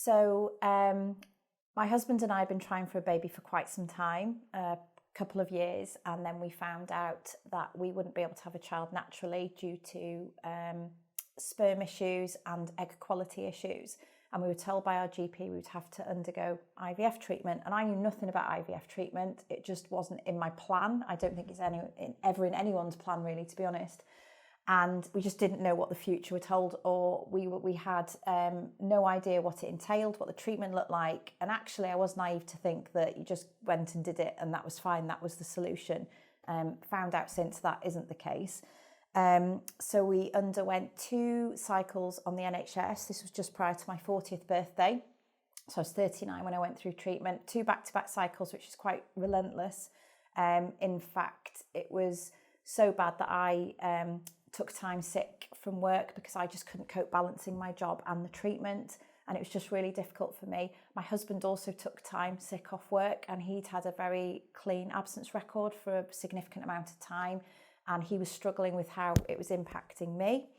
So my husband and I have been trying for a baby for quite some time, a couple of years, and then we found out that we wouldn't be able to have a child naturally due to sperm issues and egg quality issues. And we were told by our GP we would have to undergo IVF treatment. And I knew nothing about IVF treatment. It just wasn't in my plan. I don't think it's ever in anyone's plan, really, to be honest. And we just didn't know what the future were told, or we had no idea what it entailed, what the treatment looked like. And actually, I was naive to think that you just went and did it and that was fine, that was the solution. Found out since that isn't the case. So we underwent 2 cycles on the NHS. This was just prior to my 40th birthday. So I was 39 when I went through treatment. 2 back-to-back cycles, which is quite relentless. In fact, it was so bad that I took time sick from work because I just couldn't cope balancing my job and the treatment. And it was just really difficult for me. My husband also took time sick off work, and he'd had a very clean absence record for a significant amount of time. And he was struggling with how it was impacting me.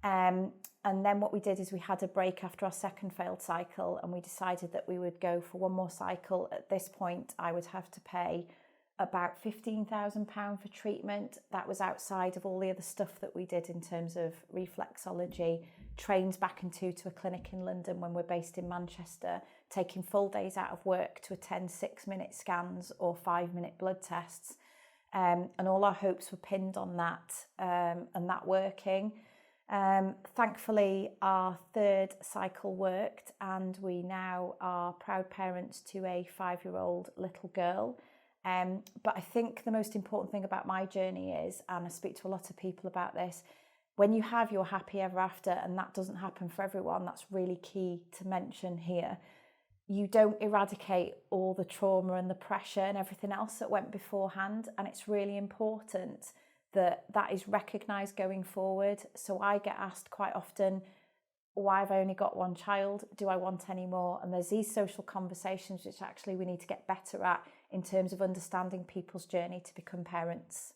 And then what we did is we had a break after our second failed cycle, and we decided that we would go for one more cycle. At this point, I would have to pay about £15,000 for treatment. That was outside of all the other stuff that we did in terms of reflexology, trained back into to a clinic in London when we're based in Manchester, taking full days out of work to attend 6-minute scans or 5-minute blood tests. And all our hopes were pinned on that and that working. Thankfully, our 3rd cycle worked, and we now are proud parents to a 5-year-old little girl. But I think the most important thing about my journey is, and I speak to a lot of people about this, when you have your happy ever after, and that doesn't happen for everyone, that's really key to mention here. You don't eradicate all the trauma and the pressure and everything else that went beforehand. And it's really important that that is recognised going forward. So I get asked quite often, why have I only got 1 child? Do I want any more? And there's these social conversations which actually we need to get better at in terms of understanding people's journey to become parents.